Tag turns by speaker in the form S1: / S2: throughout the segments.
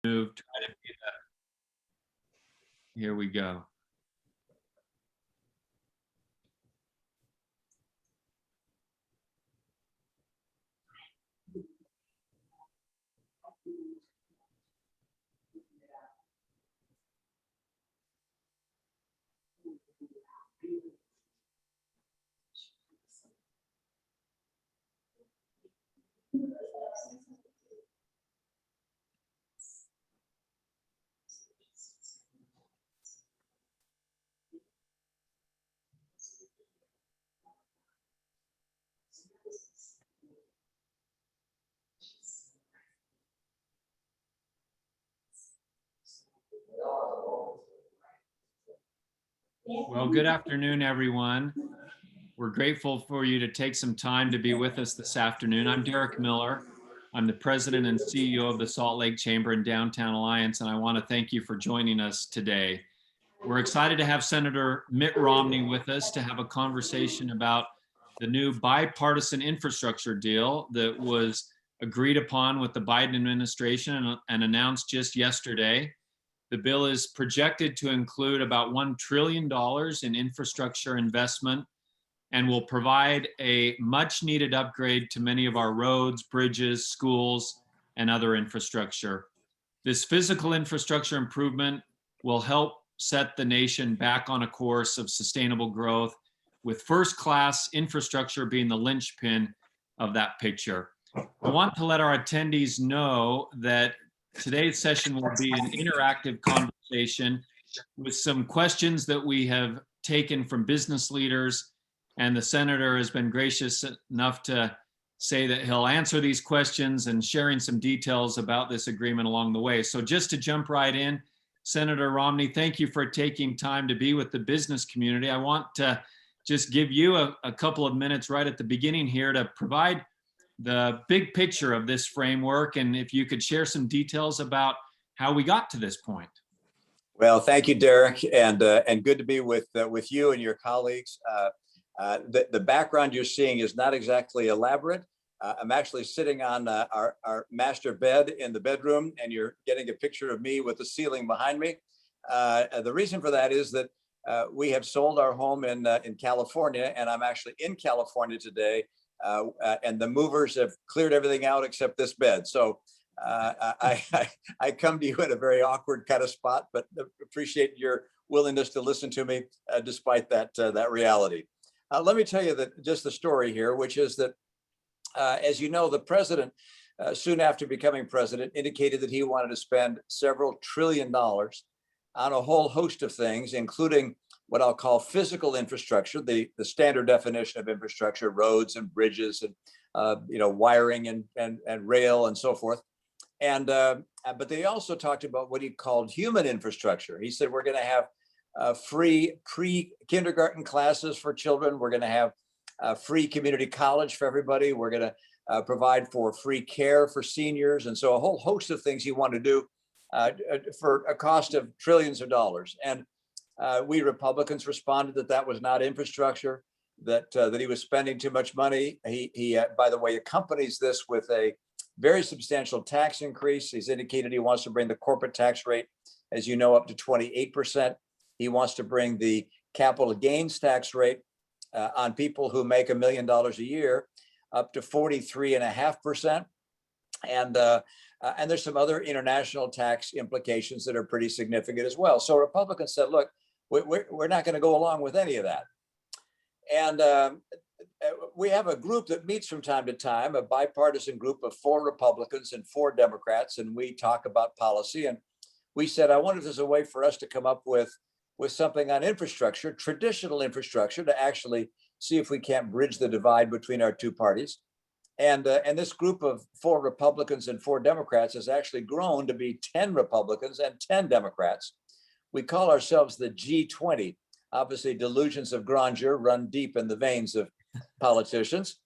S1: Move, try to be here we go. Well, good afternoon, everyone. We're grateful for you to take some time to be with us this afternoon. I'm Derek Miller. I'm the president and CEO of the Salt Lake Chamber and Downtown Alliance, and I want to thank you for joining us today. We're excited to have Senator Mitt Romney with us to have a conversation about the new bipartisan infrastructure deal that was agreed upon with the Biden administration and announced just yesterday. The bill is projected to include about $1 trillion in infrastructure investment and will provide a much needed upgrade to many of our roads, bridges, schools, and other infrastructure. This physical infrastructure improvement will help set the nation back on a course of sustainable growth, with first-class infrastructure being the linchpin of that picture. I want to let our attendees know that today's session will be an interactive conversation with some questions that we have taken from business leaders, and the senator has been gracious enough to say that he'll answer these questions and sharing some details about this agreement along the way. So just to jump right in, Senator Romney, thank you for taking time to be with the business community. I want to just give you a couple of minutes right at the beginning here to provide the big picture of this framework, and if you could share some details about how we got to this point.
S2: Well, thank you, Derek, and good to be with you and your colleagues. The background you're seeing is not exactly elaborate. I'm actually sitting on our master bed in the bedroom, and you're getting a picture of me with the ceiling behind me. The reason for that is that we have sold our home in California, and I'm actually in California today. And the movers have cleared everything out except this bed. So I come to you in a very awkward kind of spot, but appreciate your willingness to listen to me despite that reality. Let me tell you just the story here, which is that, as you know, the president, soon after becoming president, indicated that he wanted to spend several $1 trillion on a whole host of things, including what I'll call physical infrastructure, the standard definition of infrastructure, roads and bridges and wiring and rail and so forth. And but they also talked about what he called human infrastructure. He said we're going to have free pre-kindergarten classes for children. We're going to have free community college for everybody. We're going to provide for free care for seniors, and so a whole host of things he wanted to do for a cost of trillions of dollars. And we Republicans responded that was not infrastructure, that he was spending too much money. He by the way, accompanies this with a very substantial tax increase. He's indicated he wants to bring the corporate tax rate, as you know, up to 28%. He wants to bring the capital gains tax rate on people who make $1 million a year up to 43.5%. And there's some other international tax implications that are pretty significant as well. So Republicans said, look, we're not going to go along with any of that. And we have a group that meets from time to time, a bipartisan group of 4 Republicans and 4 Democrats, and we talk about policy. And we said, I wonder if there's a way for us to come up with something on infrastructure, traditional infrastructure, to actually see if we can't bridge the divide between our 2 parties. And this group of 4 Republicans and 4 Democrats has actually grown to be 10 Republicans and 10 Democrats. We call ourselves the G20. Obviously, delusions of grandeur run deep in the veins of politicians.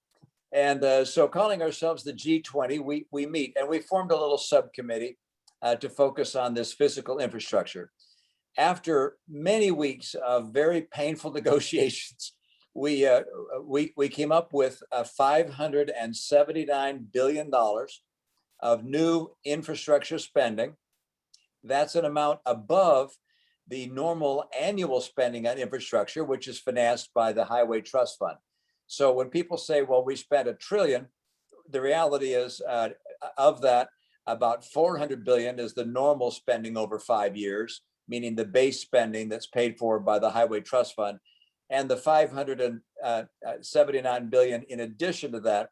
S2: And so calling ourselves the G20, we meet, and we formed a little subcommittee to focus on this physical infrastructure. After many weeks of very painful negotiations, we came up with $579 billion of new infrastructure spending That's an amount above the normal annual spending on infrastructure, which is financed by the Highway Trust Fund. So when people say, well, we spent $1 trillion, the reality is of that, about 400 billion is the normal spending over 5 years, meaning the base spending that's paid for by the Highway Trust Fund. And the 579 billion in addition to that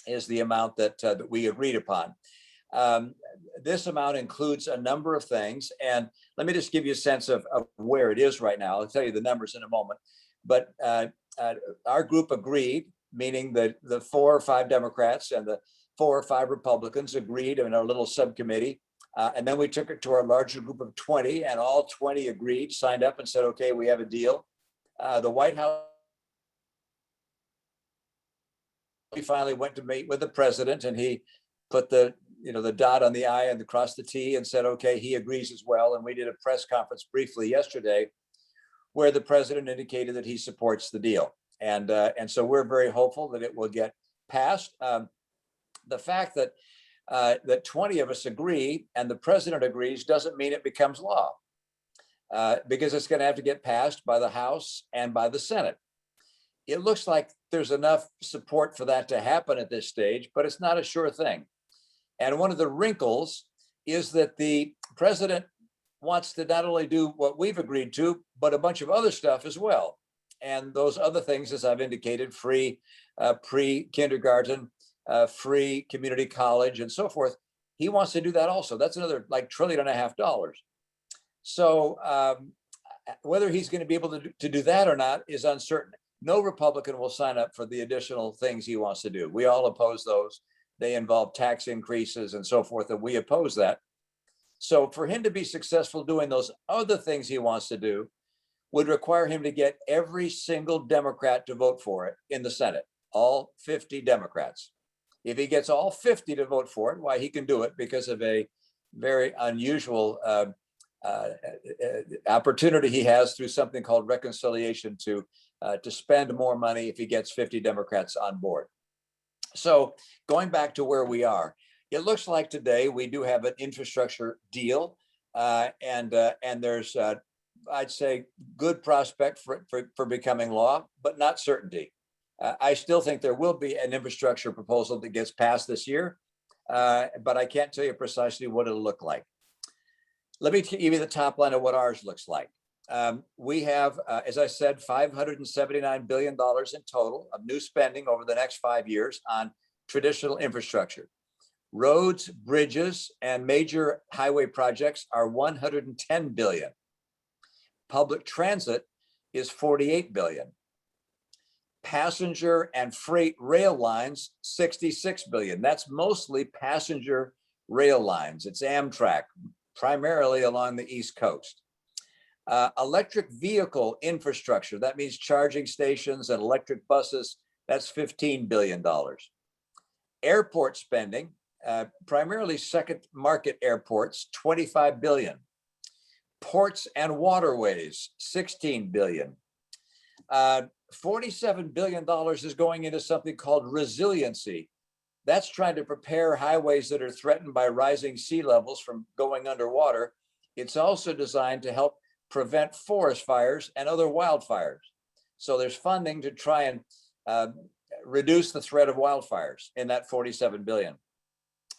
S2: is the amount that we agreed upon. This amount includes a number of things. And let me just give you a sense of where it is right now. I'll tell you the numbers in a moment. But our group agreed, meaning the 4 or 5 Democrats and the 4 or 5 Republicans agreed in our little subcommittee. And then we took it to our larger group of 20, and all 20 agreed, signed up and said, okay, we have a deal. The White House, we finally went to meet with the president, and he put the dot on the I and across the T and said, okay, he agrees as well. And we did a press conference briefly yesterday where the president indicated that he supports the deal. And so we're very hopeful that it will get passed. The fact that 20 of us agree and the president agrees doesn't mean it becomes law, because it's going to have to get passed by the House and by the Senate. It looks like there's enough support for that to happen at this stage, but it's not a sure thing. And one of the wrinkles is that the president wants to not only do what we've agreed to, but a bunch of other stuff as well. And those other things, as I've indicated, free pre-kindergarten, free community college, and so forth. He wants to do that also. That's another like $1.5 trillion. So whether he's going to be able to do that or not is uncertain. No Republican will sign up for the additional things he wants to do. We all oppose those. They involve tax increases and so forth, and we oppose that. So for him to be successful doing those other things he wants to do would require him to get every single Democrat to vote for it in the Senate, all 50 Democrats. If he gets all 50 to vote for it, why, he can do it because of a very unusual opportunity he has through something called reconciliation to spend more money if he gets 50 Democrats on board. So going back to where we are, it looks like today we do have an infrastructure deal, and there's, I'd say, good prospect for becoming law, but not certainty. I still think there will be an infrastructure proposal that gets passed this year, but I can't tell you precisely what it'll look like. Let me give you the top line of what ours looks like. We have, as I said, $579 billion in total of new spending over the next 5 years on traditional infrastructure. Roads, bridges, and major highway projects are $110 billion. Public transit is $48 billion. Passenger and freight rail lines, $66 billion. That's mostly passenger rail lines. It's Amtrak, primarily along the East Coast. Electric vehicle infrastructure, that means charging stations and electric buses, that's $15 billion. Airport spending, primarily second market airports, $25 billion. Ports and waterways, $16 billion. $47 billion is going into something called resiliency. That's trying to prepare highways that are threatened by rising sea levels from going underwater. It's also designed to help prevent forest fires and other wildfires. So there's funding to try and reduce the threat of wildfires in that $47 billion.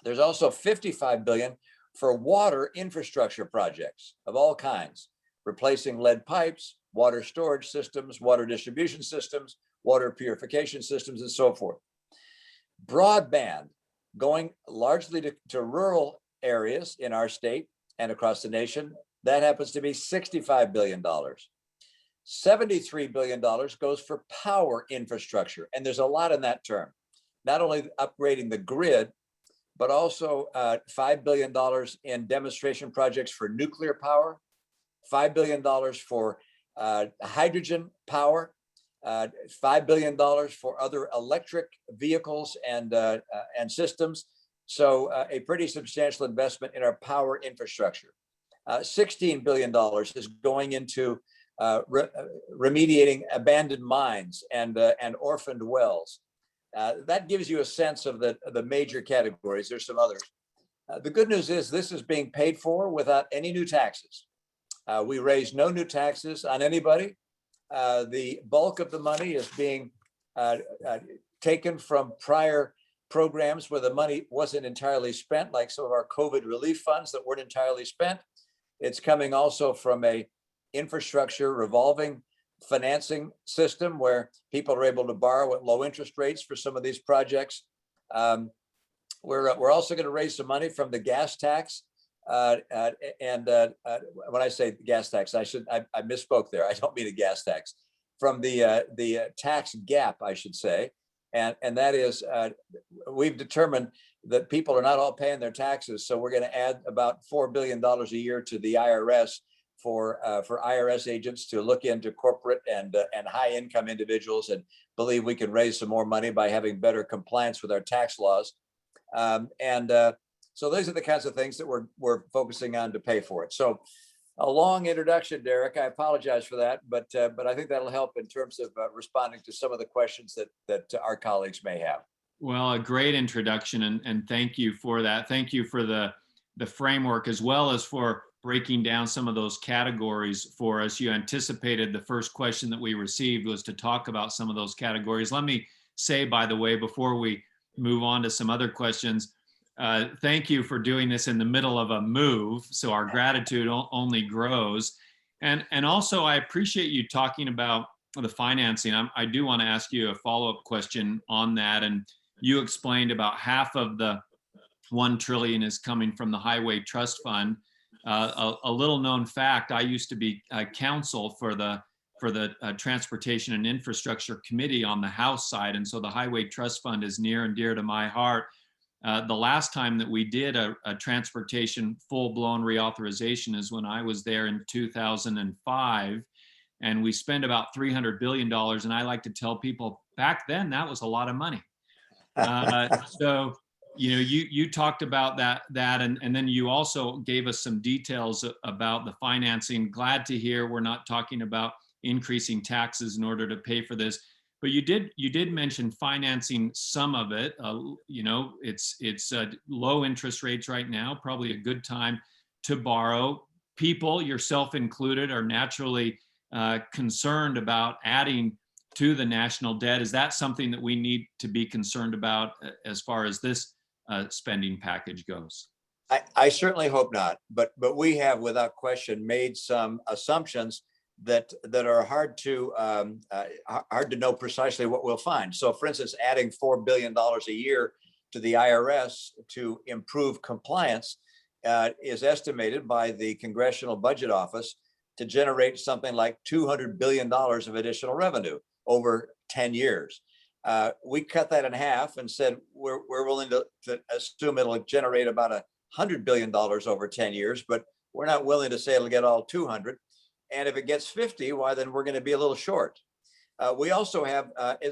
S2: There's also $55 billion for water infrastructure projects of all kinds, replacing lead pipes, water storage systems, water distribution systems, water purification systems, and so forth. Broadband, going largely to rural areas in our state and across the nation, that happens to be $65 billion. $73 billion goes for power infrastructure. And there's a lot in that term, not only upgrading the grid, but also $5 billion in demonstration projects for nuclear power, $5 billion for hydrogen power, $5 billion for other electric vehicles and systems. So a pretty substantial investment in our power infrastructure. $16 billion is going into remediating abandoned mines and orphaned wells. That gives you a sense of the major categories. There's some others. The good news is this is being paid for without any new taxes. We raised no new taxes on anybody. The bulk of the money is being taken from prior programs where the money wasn't entirely spent, like some of our COVID relief funds that weren't entirely spent. It's coming also from a infrastructure revolving financing system where people are able to borrow at low interest rates for some of these projects. We're also going to raise some money from the gas tax. And when I say gas tax, I misspoke there. I don't mean a gas tax. From the tax gap, I should say. And that is, we've determined that people are not all paying their taxes. So we're going to add about $4 billion a year to the IRS for IRS agents to look into corporate and high income individuals, and believe we can raise some more money by having better compliance with our tax laws. So those are the kinds of things that we're focusing on to pay for it. So a long introduction, Derek. I apologize for that, but I think that'll help in terms of responding to some of the questions that our colleagues may have.
S1: Well, a great introduction, and thank you for that. Thank you for the framework, as well as for breaking down some of those categories for us. You anticipated the first question that we received was to talk about some of those categories. Let me say, by the way, before we move on to some other questions, thank you for doing this in the middle of a move. So our gratitude only grows. And also, I appreciate you talking about the financing. I do want to ask you a follow-up question on that. And you explained about half of the $1 trillion is coming from the Highway Trust Fund. A little known fact, I used to be counsel for the Transportation and Infrastructure Committee on the House side. And so the Highway Trust Fund is near and dear to my heart. The last time that we did a transportation full-blown reauthorization is when I was there in 2005. And we spent about $300 billion. And I like to tell people back then, that was a lot of money. So, you talked about that and then you also gave us some details about the financing. Glad to hear we're not talking about increasing taxes in order to pay for this, but you did mention financing some of it. It's low interest rates right now, probably a good time to borrow. People, yourself included, are naturally concerned about adding to the national debt. Is that something that we need to be concerned about as far as this spending package goes?
S2: I certainly hope not, but we have without question made some assumptions that are hard to know precisely what we'll find. So for instance, adding $4 billion a year to the IRS to improve compliance is estimated by the Congressional Budget Office to generate something like $200 billion of additional revenue over 10 years. We cut that in half and said we're willing to assume it'll generate about $100 billion over 10 years, but we're not willing to say it'll get all 200. And if it gets 50, why then we're going to be a little short. We also have,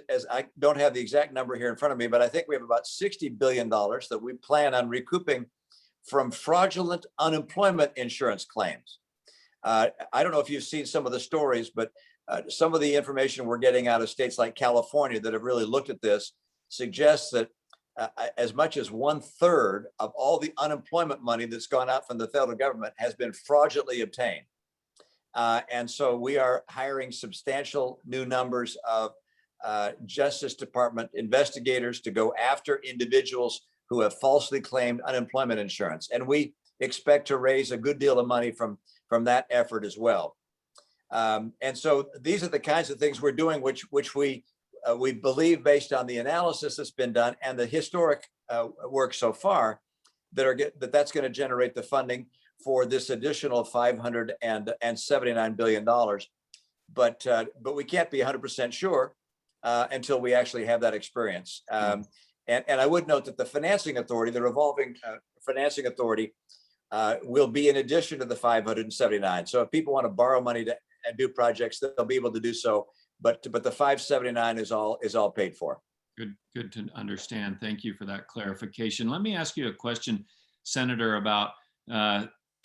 S2: as I don't have the exact number here in front of me, but I think we have about $60 billion that we plan on recouping from fraudulent unemployment insurance claims. I don't know if you've seen some of the stories, but some of the information we're getting out of states like California that have really looked at this suggests that as much as 1/3 of all the unemployment money that's gone out from the federal government has been fraudulently obtained. And so we are hiring substantial new numbers of Justice Department investigators to go after individuals who have falsely claimed unemployment insurance. And we expect to raise a good deal of money from that effort as well. And so these are the kinds of things we're doing, which we believe, based on the analysis that's been done and the historic work so far, that's going to generate the funding for this additional $579 billion. But we can't be 100% sure until we actually have that experience. And I would note that the financing authority, the revolving financing authority, will be in addition to the 579. So if people want to borrow money to do projects, they'll be able to do so. But the 579 is all paid for.
S1: Good to understand. Thank you for that clarification. Let me ask you a question, Senator, about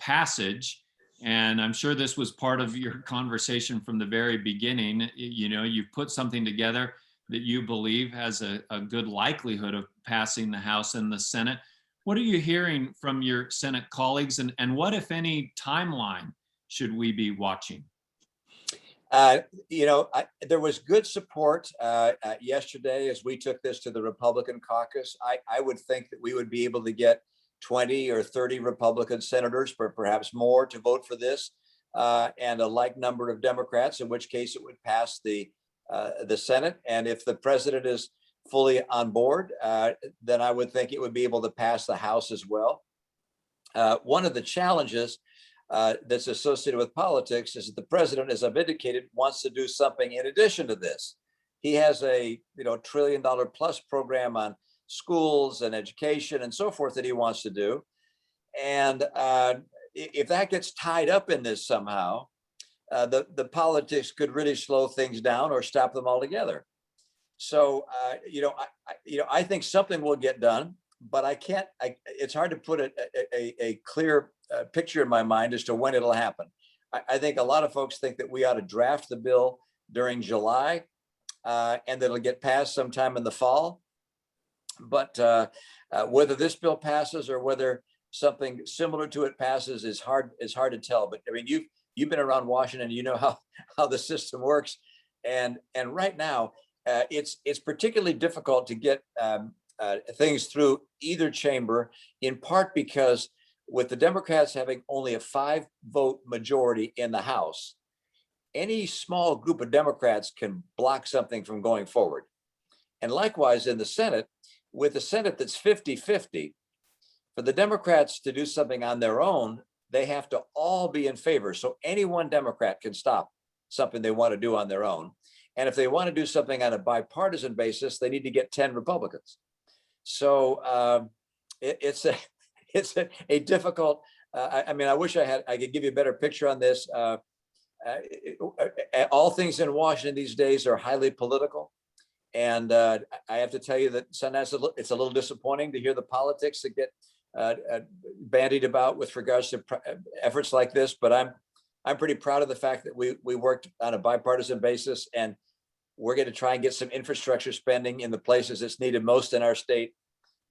S1: passage. And I'm sure this was part of your conversation from the very beginning. You've put something together that you believe has a good likelihood of passing the House and the Senate. What are you hearing from your Senate colleagues, and what, if any, timeline should we be watching?
S2: There was good support yesterday as we took this to the Republican caucus. I would think that we would be able to get 20 or 30 Republican senators, but perhaps more, to vote for this, and a like number of Democrats, in which case it would pass the Senate. And if the president is fully on board, then I would think it would be able to pass the House as well. One of the challenges that's associated with politics is that the president, as I've indicated, wants to do something in addition to this. He has a $1 trillion plus program on schools and education and so forth that he wants to do. And if that gets tied up in this somehow, the politics could really slow things down or stop them altogether. So, I think something will get done, but it's hard to put a clear picture in my mind as to when it'll happen. I think a lot of folks think that we ought to draft the bill during July and that it'll get passed sometime in the fall. But whether this bill passes or whether something similar to it passes is hard to tell. But I mean, you've been around Washington, you know how the system works. And right now, it's particularly difficult to get things through either chamber, in part because with the Democrats having only a 5-vote majority in the House, any small group of Democrats can block something from going forward. And likewise in the Senate, with a Senate that's 50-50, for the Democrats to do something on their own, they have to all be in favor. So any one Democrat can stop something they want to do on their own. And if they want to do something on a bipartisan basis, they need to get 10 Republicans. So it's a difficult. I mean, I wish I could give you a better picture on this. All things in Washington these days are highly political, and I have to tell you that sometimes it's a little disappointing to hear the politics that get bandied about with regards to efforts like this. But I'm pretty proud of the fact that we worked on a bipartisan basis, and we're going to try and get some infrastructure spending in the places that's needed most in our state: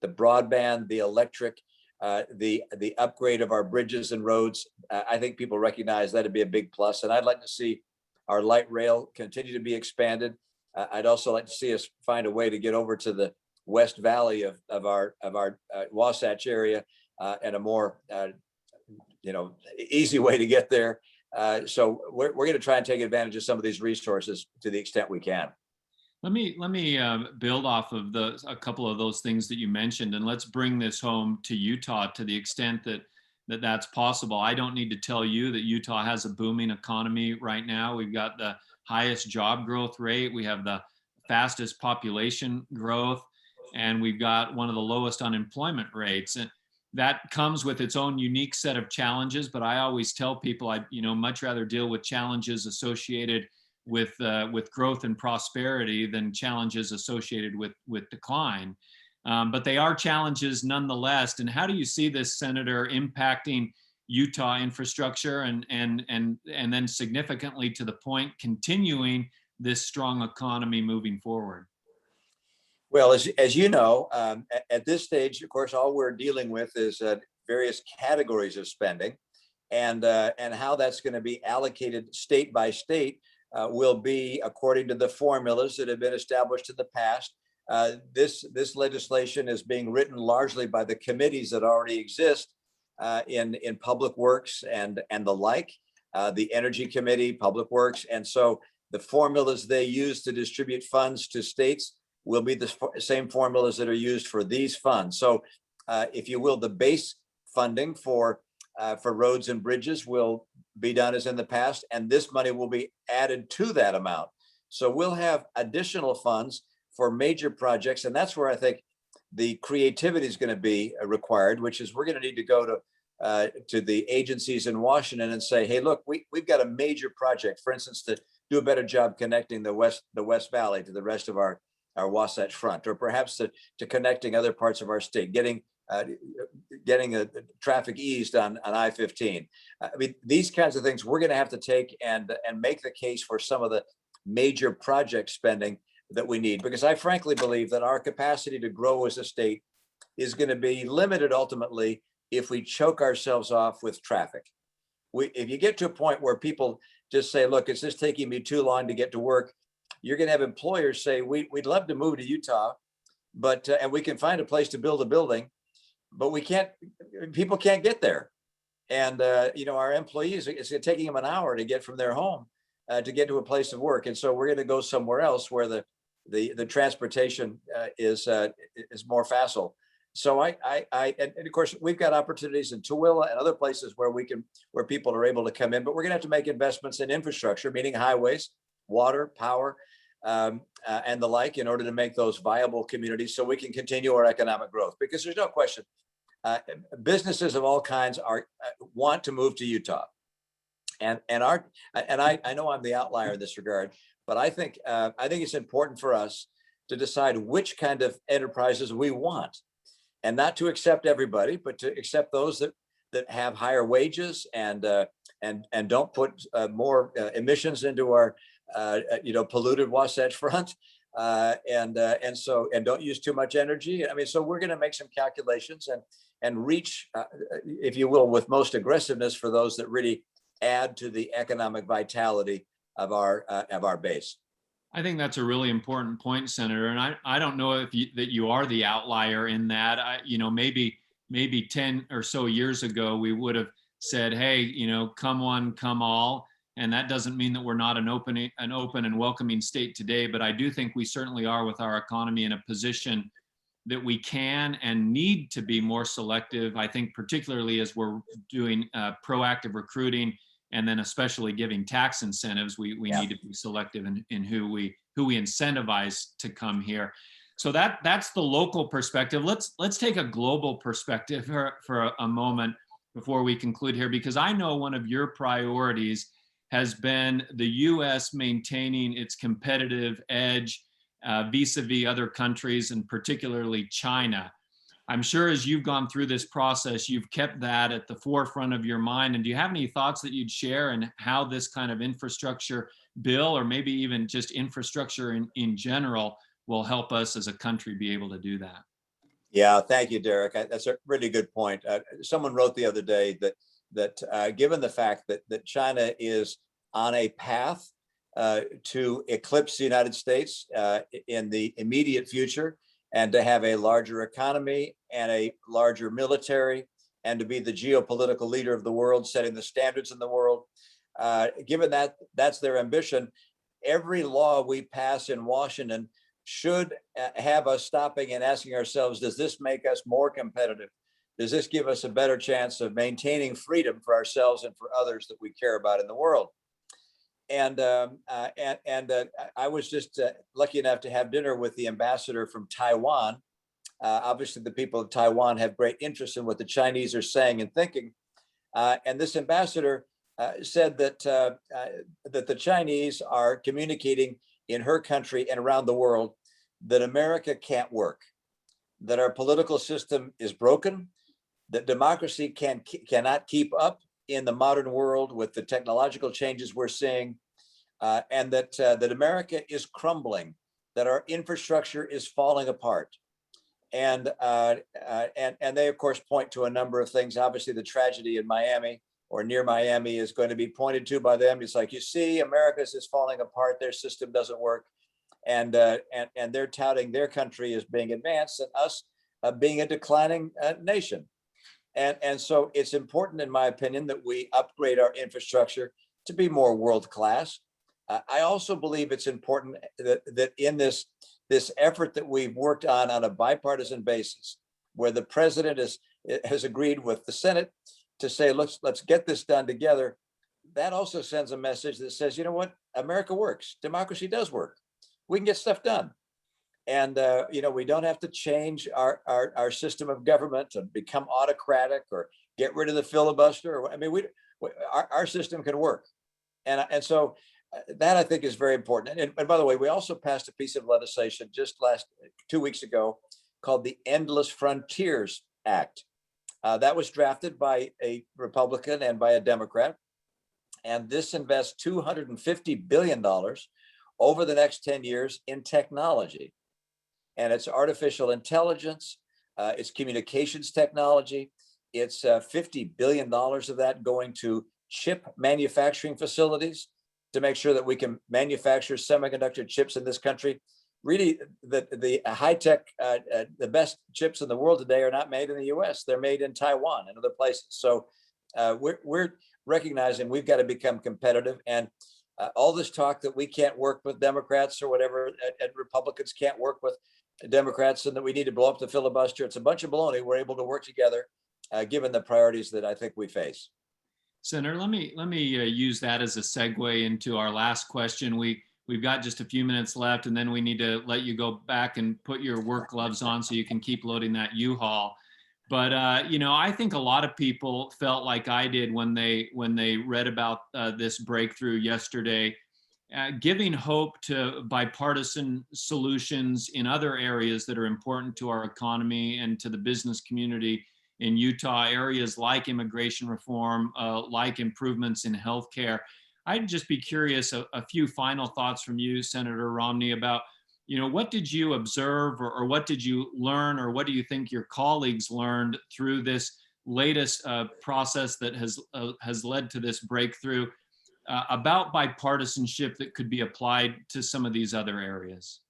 S2: the broadband, the electric, the upgrade of our bridges and roads. I think people recognize that'd be a big plus, and I'd like to see our light rail continue to be expanded. I'd also like to see us find a way to get over to the West Valley of our Wasatch area and a more easy way to get there. So we're going to try and take advantage of some of these resources to the extent we can.
S1: Let me build off of a couple of those things that you mentioned, and let's bring this home to Utah to the extent that's possible. I don't need to tell you that Utah has a booming economy right now. We've got the highest job growth rate. We have the fastest population growth, and we've got one of the lowest unemployment rates. And that comes with its own unique set of challenges. But I always tell people I'd much rather deal with challenges associated with growth and prosperity than challenges associated with decline. But they are challenges nonetheless. And how do you see this, Senator, impacting Utah infrastructure and then significantly to the point continuing this strong economy moving forward?
S2: Well, as you know, at this stage, of course, all we're dealing with is various categories of spending, and how that's going to be allocated state by state will be according to the formulas that have been established in the past. This legislation is being written largely by the committees that already exist in public works and the like, the Energy Committee, Public Works, and so the formulas they use to distribute funds to states will be the same formulas that are used for these funds. So, if you will, the base funding for roads and bridges will be done as in the past, and this money will be added to that amount. So we'll have additional funds for major projects, and that's where I think the creativity is going to be required, which is we're going to need to go to the agencies in Washington and say, hey, look, we've got a major project, for instance, to do a better job connecting the West Valley to the rest of our Wasatch Front, or perhaps to connecting other parts of our state, getting traffic eased on I-15. I mean, these kinds of things we're going to have to take and make the case for some of the major project spending that we need, because I frankly believe that our capacity to grow as a state is going to be limited ultimately if we choke ourselves off with traffic. If you get to a point where people just say, look, it's just taking me too long to get to work, you're going to have employers say, we'd love to move to Utah, but and we can find a place to build a building, but people can't get there. And our employees, it's taking them an hour to get from their home to get to a place of work. And so we're going to go somewhere else where the transportation is more facile. So and of course we've got opportunities in Tooele and other places where people are able to come in, but we're going to have to make investments in infrastructure, meaning highways, water, power, and the like, in order to make those viable communities so we can continue our economic growth. Because there's no question, businesses of all kinds want to move to Utah, and I know I'm the outlier in this regard, but I think it's important for us to decide which kind of enterprises we want, and not to accept everybody, but to accept those that have higher wages and don't put more emissions into our polluted Wasatch Front, and don't use too much energy. I mean, so we're going to make some calculations and reach, if you will, with most aggressiveness for those that really add to the economic vitality of our base.
S1: I think that's a really important point, Senator. And I don't know that you are the outlier in that. Maybe 10 or so years ago, we would have said, hey, come one, come all. And that doesn't mean that we're not an open and welcoming state today. But I do think we certainly are, with our economy, in a position that we can and need to be more selective. I think particularly as we're doing proactive recruiting, and then especially giving tax incentives, we need to be selective in who we incentivize to come here. So that's the local perspective. Let's take a global perspective for a moment before we conclude here, because I know one of your priorities has been the U.S. maintaining its competitive edge vis-a-vis other countries, and particularly China. I'm sure as you've gone through this process, you've kept that at the forefront of your mind. And do you have any thoughts that you'd share on how this kind of infrastructure bill, or maybe even just infrastructure in general, will help us as a country be able to do that?
S2: Yeah, thank you, Derek. That's a really good point. Someone wrote the other day that given the fact that China is on a path to eclipse the United States in the immediate future, and to have a larger economy and a larger military, and to be the geopolitical leader of the world, setting the standards in the world. Given that that's their ambition, every law we pass in Washington should have us stopping and asking ourselves, does this make us more competitive? Does this give us a better chance of maintaining freedom for ourselves and for others that we care about in the world? And I was just lucky enough to have dinner with the ambassador from Taiwan. Obviously, the people of Taiwan have great interest in what the Chinese are saying and thinking. And this ambassador said that the Chinese are communicating in her country and around the world that America can't work, that our political system is broken, that democracy cannot keep up in the modern world with the technological changes we're seeing, and that America is crumbling, that our infrastructure is falling apart. And they, of course, point to a number of things. Obviously, the tragedy in Miami or near Miami is going to be pointed to by them. It's like, you see, America's is falling apart. Their system doesn't work. And they're touting their country as being advanced and us being a declining nation. And so it's important, in my opinion, that we upgrade our infrastructure to be more world-class. I also believe it's important that in this effort that we've worked on a bipartisan basis, where the president has agreed with the Senate to say, let's get this done together, that also sends a message that says, you know what, America works. Democracy does work. We can get stuff done. And, we don't have to change our system of government to become autocratic or get rid of the filibuster. Our system can work. And so that, I think, is very important. And by the way, we also passed a piece of legislation just 2 weeks ago called the Endless Frontiers Act. That was drafted by a Republican and by a Democrat. And this invests $250 billion over the next 10 years in technology. And it's artificial intelligence, it's communications technology. It's $50 billion of that going to chip manufacturing facilities to make sure that we can manufacture semiconductor chips in this country. Really, the high-tech, the best chips in the world today are not made in the US. They're made in Taiwan and other places. So we're recognizing we've got to become competitive. And all this talk that we can't work with Democrats or whatever, and Republicans can't work with Democrats, and that we need to blow up the filibuster, it's a bunch of baloney. We're able to work together, given the priorities that I think we face.
S1: Senator, let me use that as a segue into our last question. We've got just a few minutes left, and then we need to let you go back and put your work gloves on so you can keep loading that U-Haul. But you know, I think a lot of people felt like I did when they read about this breakthrough yesterday, giving hope to bipartisan solutions in other areas that are important to our economy and to the business community in Utah, areas like immigration reform, like improvements in healthcare. I'd just be curious, a few final thoughts from you, Senator Romney, about, you know, what did you observe, or what did you learn, or what do you think your colleagues learned through this latest process that has led to this breakthrough about bipartisanship that could be applied to some of these other areas?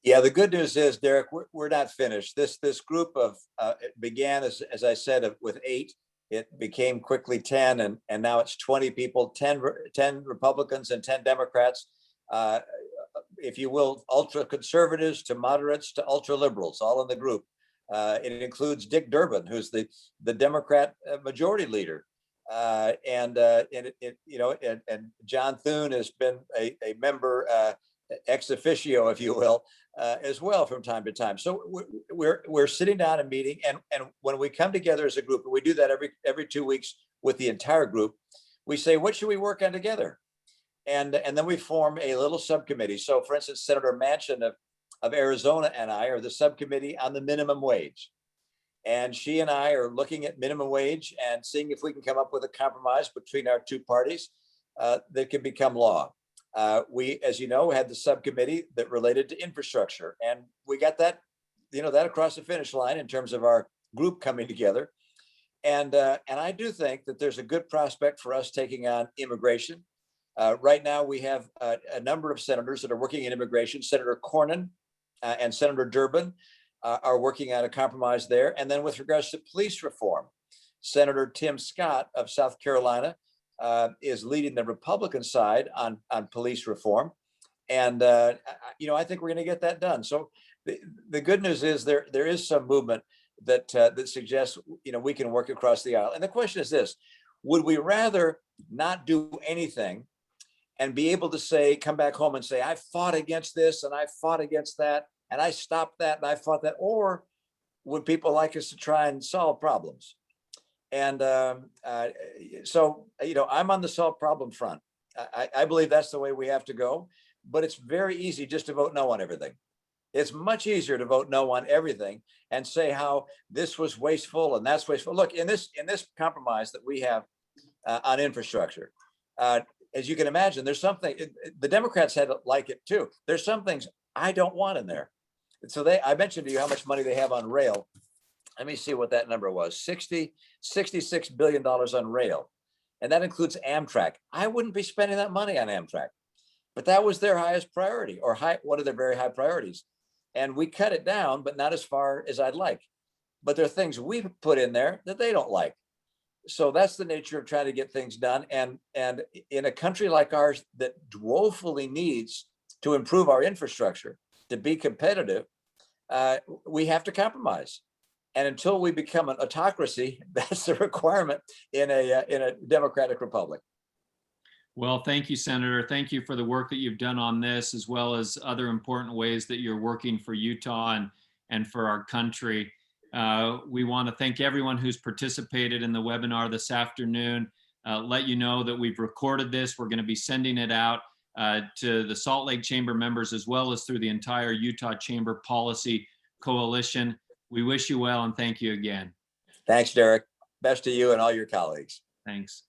S2: Yeah, the good news is, Derek, we're not finished. This group of it began as I said with 8. It became quickly 10, and now it's 20 people, 10 Republicans and 10 Democrats. If you will, ultra conservatives to moderates to ultra liberals, all in the group. It includes Dick Durbin, who's the Democrat majority leader, and John Thune has been a member ex officio, if you will, as well from time to time. So we're sitting down and meeting, and when we come together as a group, and we do that every 2 weeks with the entire group, we say, what should we work on together? And then we form a little subcommittee. So, for instance, Senator Manchin of Arizona and I are the subcommittee on the minimum wage. And she and I are looking at minimum wage and seeing if we can come up with a compromise between our two parties that can become law. We, as you know, had the subcommittee that related to infrastructure, and we got that, that across the finish line in terms of our group coming together. And I do think that there's a good prospect for us taking on immigration. Right now, we have a number of senators that are working in immigration. Senator Cornyn and Senator Durbin are working on a compromise there. And then with regards to police reform, Senator Tim Scott of South Carolina is leading the Republican side on police reform. And, I think we're going to get that done. So the good news is there is some movement that suggests, we can work across the aisle. And the question is this: would we rather not do anything and be able to say, come back home and say, I fought against this and I fought against that and I stopped that and I fought that? Or would people like us to try and solve problems? And so, I'm on the solve problem front. I believe that's the way we have to go, but it's very easy just to vote no on everything. It's much easier to vote no on everything and say how this was wasteful and that's wasteful. Look, in this compromise that we have on infrastructure, as you can imagine, there's something the Democrats had to like it too. There's some things I don't want in there. So I mentioned to you how much money they have on rail. Let me see what that number was. $66 billion on rail. And that includes Amtrak. I wouldn't be spending that money on Amtrak, but that was their highest priority, or one of their very high priorities. And we cut it down, but not as far as I'd like. But there are things we've put in there that they don't like. So that's the nature of trying to get things done. And in a country like ours that woefully needs to improve our infrastructure to be competitive, we have to compromise. And until we become an autocracy, that's the requirement in a democratic republic.
S1: Well, thank you, Senator. Thank you for the work that you've done on this, as well as other important ways that you're working for Utah and for our country. We want to thank everyone who's participated in the webinar this afternoon. Let you know that we've recorded this. We're going to be sending it out to the Salt Lake Chamber members, as well as through the entire Utah Chamber Policy Coalition. We wish you well and thank you again.
S2: Thanks, Derek. Best to you and all your colleagues.
S1: Thanks.